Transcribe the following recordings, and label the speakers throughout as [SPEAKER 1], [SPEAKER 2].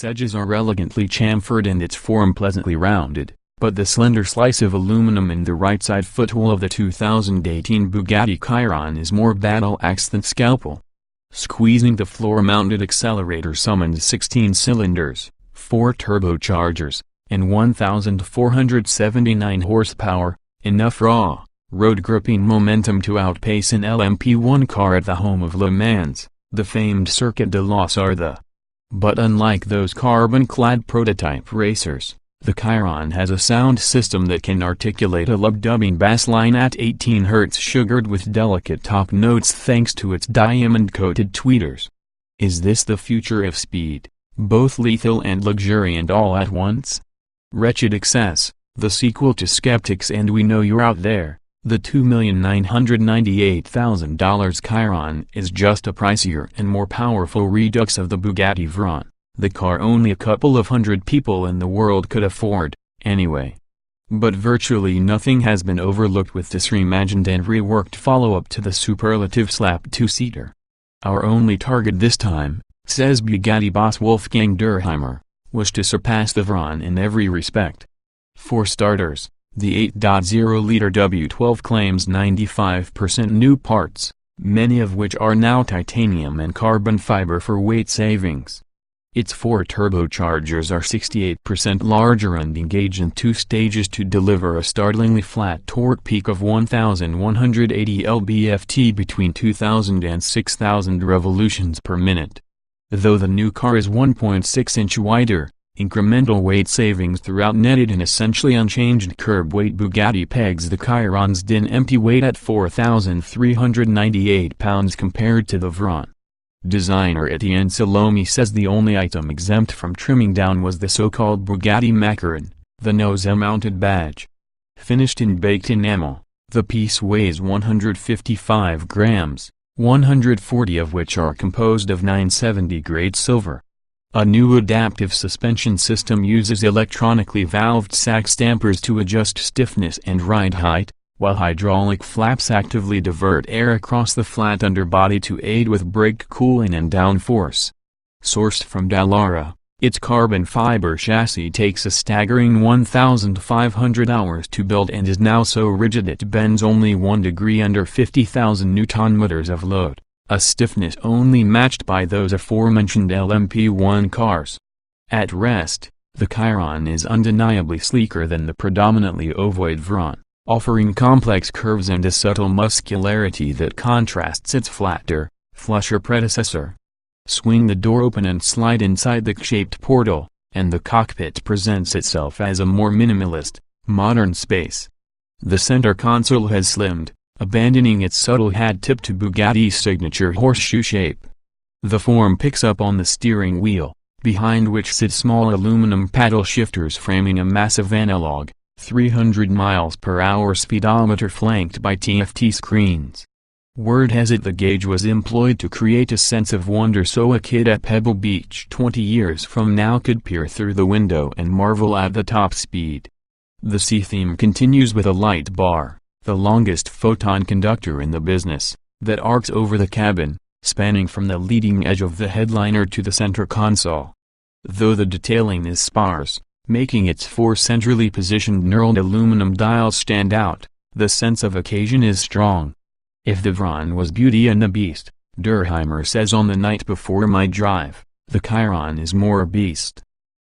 [SPEAKER 1] edges are elegantly chamfered and its form pleasantly rounded, but the slender slice of aluminum in the right side footwell of the 2018 Bugatti Chiron is more battle-axe than scalpel. Squeezing the floor-mounted accelerator summons 16 cylinders, 4 turbochargers, and 1,479 horsepower, enough raw, road-gripping momentum to outpace an LMP1 car at the home of Le Mans, the famed Circuit de los Ardes. But unlike those carbon-clad prototype racers, the Chiron has a sound system that can articulate a love-dubbing bass line at 18 Hz sugared with delicate top notes thanks to its diamond-coated tweeters. Is this the future of speed, both lethal and luxuriant all at once? Wretched Excess, the sequel to Skeptics and We Know You're Out There, the $2,998,000 Chiron is just a pricier and more powerful redux of the Bugatti Veyron, the car only a couple of hundred people in the world could afford, anyway. But virtually nothing has been overlooked with this reimagined and reworked follow-up to the superlative slap two-seater. Our only target this time, says Bugatti boss Wolfgang Durheimer, was to surpass the Veyron in every respect. For starters, the 8.0-liter W12 claims 95% new parts, many of which are now titanium and carbon fiber for weight savings. Its 4 turbochargers are 68% larger and engage in 2 stages to deliver a startlingly flat torque peak of 1,180 lb-ft between 2,000 and 6,000 revolutions per minute. Though the new car is 1.6 inch wider, incremental weight savings throughout netted an essentially unchanged curb weight. Bugatti pegs the Chiron's din empty weight at 4,398 pounds compared to the Veyron. Designer Etienne Salome says the only item exempt from trimming down was the so-called Bugatti Macaron, the nose-mounted badge. Finished in baked enamel, the piece weighs 155 grams, 140 of which are composed of 970-grade silver. A new adaptive suspension system uses electronically valved sack stampers to adjust stiffness and ride height, while hydraulic flaps actively divert air across the flat underbody to aid with brake cooling and downforce. Sourced from Dallara, its carbon fiber chassis takes a staggering 1,500 hours to build and is now so rigid it bends only 1 degree under 50,000 Nm of load, a stiffness only matched by those aforementioned LMP1 cars. At rest, the Chiron is undeniably sleeker than the predominantly ovoid Veyron, offering complex curves and a subtle muscularity that contrasts its flatter, flusher predecessor. Swing the door open and slide inside the C-shaped portal, and the cockpit presents itself as a more minimalist, modern space. The center console has slimmed, abandoning its subtle hat tip to Bugatti's signature horseshoe shape. The form picks up on the steering wheel, behind which sit small aluminum paddle shifters framing a massive analog, 300 mph speedometer flanked by TFT screens. Word has it the gauge was employed to create a sense of wonder so a kid at Pebble Beach 20 years from now could peer through the window and marvel at the top speed. The C-theme continues with a light bar, the longest photon conductor in the business, that arcs over the cabin, spanning from the leading edge of the headliner to the center console. Though the detailing is sparse, making its 4 centrally positioned knurled aluminum dials stand out, the sense of occasion is strong. If the Veyron was Beauty and the Beast, Durheimer says on the night before my drive, the Chiron is more a beast.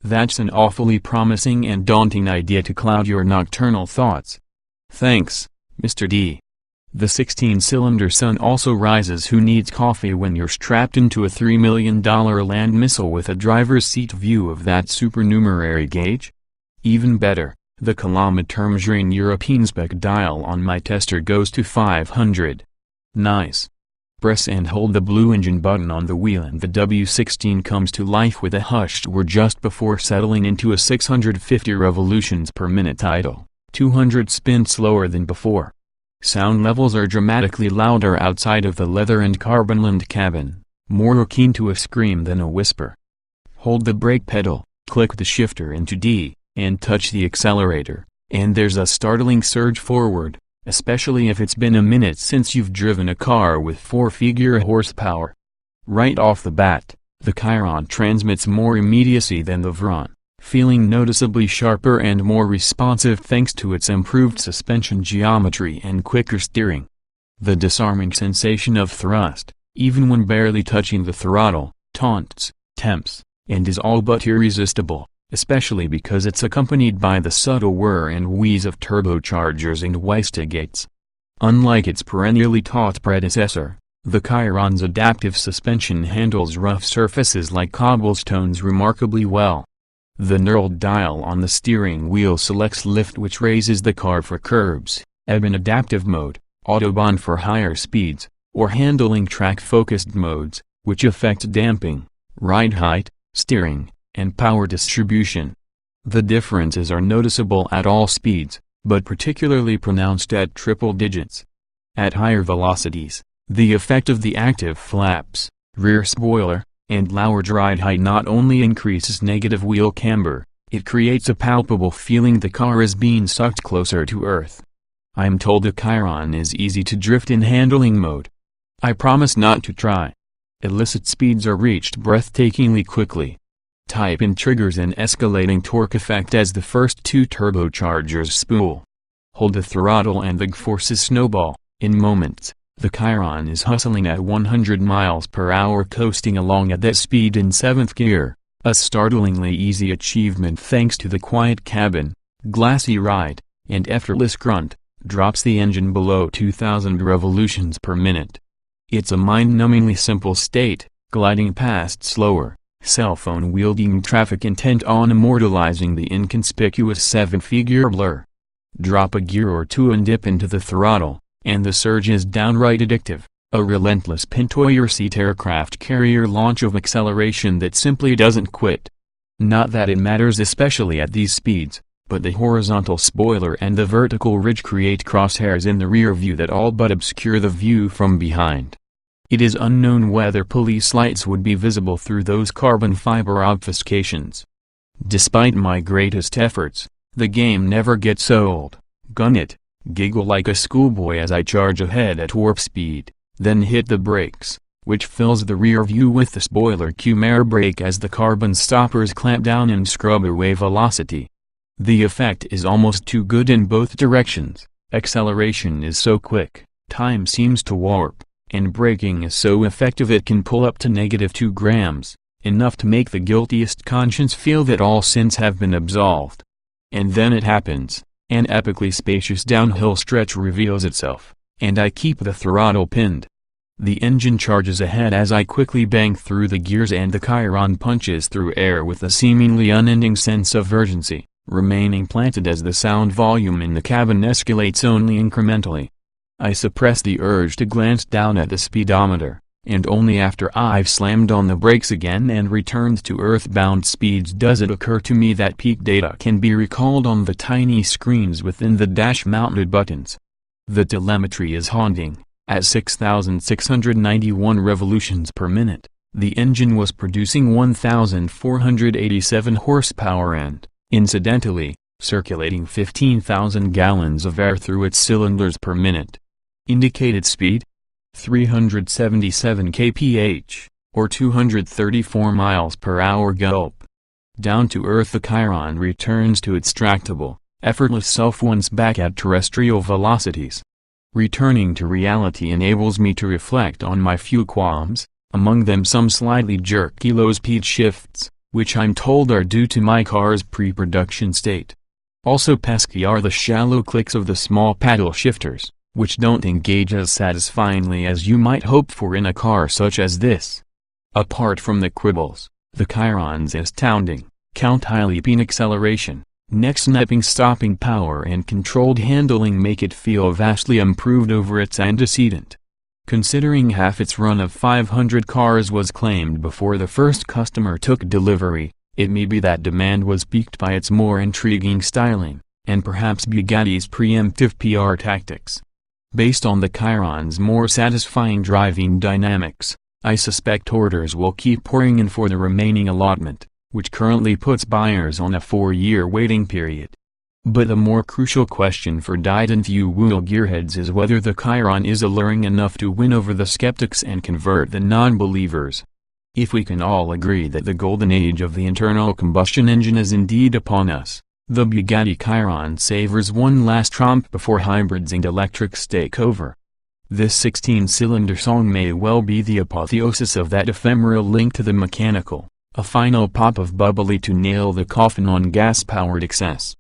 [SPEAKER 1] That's an awfully promising and daunting idea to cloud your nocturnal thoughts. Thanks, Mr. D. The 16-cylinder Sun also rises. Who needs coffee when you're strapped into a $3 million land missile with a driver's seat view of that supernumerary gauge? Even better, the kilometer measuring European spec dial on my tester goes to 500. Nice. Press and hold the blue engine button on the wheel and the W16 comes to life with a hushed whir just before settling into a 650 revolutions per minute idle, 200 spin slower than before. Sound levels are dramatically louder outside of the leather and carbon-lined cabin, more akin to a scream than a whisper. Hold the brake pedal, click the shifter into D, and touch the accelerator, and there's a startling surge forward, especially if it's been a minute since you've driven a car with 4-figure horsepower. Right off the bat, The Chiron transmits more immediacy than the Veyron, feeling noticeably sharper and more responsive thanks to its improved suspension geometry and quicker steering. The disarming sensation of thrust, even when barely touching the throttle, taunts, tempts, and is all but irresistible, especially because it's accompanied by the subtle whir and wheeze of turbochargers and wastigates. Unlike its perennially taut predecessor, the Chiron's adaptive suspension handles rough surfaces like cobblestones remarkably well. The knurled dial on the steering wheel selects lift, which raises the car for curbs, ebb in adaptive mode, autobahn for higher speeds, or handling track-focused modes, which affect damping, ride height, steering, and power distribution. The differences are noticeable at all speeds, but particularly pronounced at triple digits. At higher velocities, the effect of the active flaps, rear spoiler, and lowered ride height not only increases negative wheel camber, it creates a palpable feeling the car is being sucked closer to earth. I'm told the Chiron is easy to drift in handling mode. I promise not to try. Illicit speeds are reached breathtakingly quickly. Type in triggers an escalating torque effect as the first two turbochargers spool. Hold the throttle and the forces snowball. In moments, the Chiron is hustling at 100 miles per hour, coasting along at that speed in 7th gear, a startlingly easy achievement thanks to the quiet cabin, glassy ride, and effortless grunt, drops the engine below 2,000 revolutions per minute. It's a mind-numbingly simple state, gliding past slower, cell phone-wielding traffic intent on immortalizing the inconspicuous 7-figure blur. Drop a gear or two and dip into the throttle, and the surge is downright addictive, a relentless pinto-your-seat aircraft carrier launch of acceleration that simply doesn't quit. Not that it matters especially at these speeds, but the horizontal spoiler and the vertical ridge create crosshairs in the rear view that all but obscure the view from behind. It is unknown whether police lights would be visible through those carbon fiber obfuscations. Despite my greatest efforts, the game never gets old. Gun it, giggle like a schoolboy as I charge ahead at warp speed, then hit the brakes, which fills the rear view with the spoiler cue air brake as the carbon stoppers clamp down and scrub away velocity. The effect is almost too good in both directions. Acceleration is so quick, time seems to warp, and braking is so effective it can pull up to -2 grams, enough to make the guiltiest conscience feel that all sins have been absolved. And then it happens. An epically spacious downhill stretch reveals itself, and I keep the throttle pinned. The engine charges ahead as I quickly bang through the gears and the Chiron punches through air with a seemingly unending sense of urgency, remaining planted as the sound volume in the cabin escalates only incrementally. I suppress the urge to glance down at the speedometer, and only after I've slammed on the brakes again and returned to earthbound speeds does it occur to me that peak data can be recalled on the tiny screens within the dash-mounted buttons. The telemetry is haunting. At 6,691 revolutions per minute, the engine was producing 1,487 horsepower and, incidentally, circulating 15,000 gallons of air through its cylinders per minute. Indicated speed? 377 kph, or 234 miles per hour gulp. Down to earth the Chiron returns to its tractable, effortless self once back at terrestrial velocities. Returning to reality enables me to reflect on my few qualms, among them some slightly jerky low speed shifts, which I'm told are due to my car's pre-production state. Also pesky are the shallow clicks of the small paddle shifters, which don't engage as satisfyingly as you might hope for in a car such as this. Apart from the quibbles, the Chiron's astounding, count-high-leaping acceleration, neck-snapping stopping power and controlled handling make it feel vastly improved over its antecedent. Considering half its run of 500 cars was claimed before the first customer took delivery, it may be that demand was piqued by its more intriguing styling, and perhaps Bugatti's preemptive PR tactics. Based on the Chiron's more satisfying driving dynamics, I suspect orders will keep pouring in for the remaining allotment, which currently puts buyers on a 4-year waiting period. But the more crucial question for Didn't You Wool gearheads is whether the Chiron is alluring enough to win over the skeptics and convert the non-believers. If we can all agree that the golden age of the internal combustion engine is indeed upon us, the Bugatti Chiron savors one last trump before hybrids and electrics take over. This 16-cylinder song may well be the apotheosis of that ephemeral link to the mechanical, a final pop of bubbly to nail the coffin on gas-powered excess.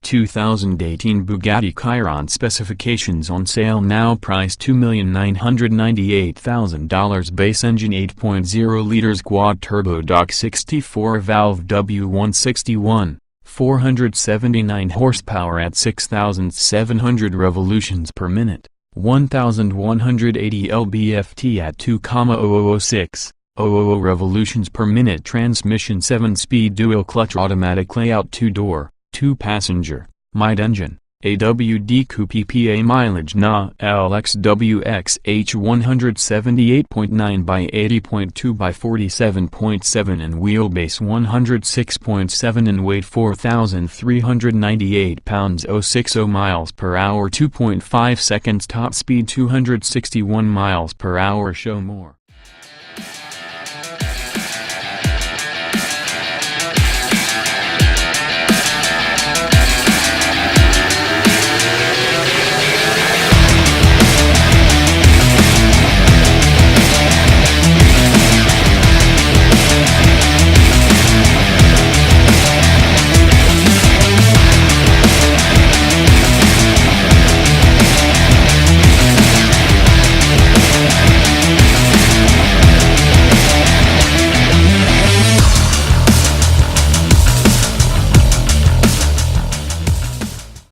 [SPEAKER 1] 2018 Bugatti Chiron specifications on sale now, price $2,998,000, base engine 8.0 liters quad turbo DOC 64 valve W161, 479 horsepower at 6,700 revolutions per minute, 1,180 lb-ft at 2,006, 000 revolutions per minute, transmission 7-speed dual clutch automatic layout, 2-door, 2-passenger, mid-engine, AWD coupe PPA, mileage na LXWXH 178.9 by 80.2 by 47.7 and wheelbase 106.7 and weight 4,398 pounds, 060 miles per hour, 2.5 seconds, top speed 261 miles per hour. Show more.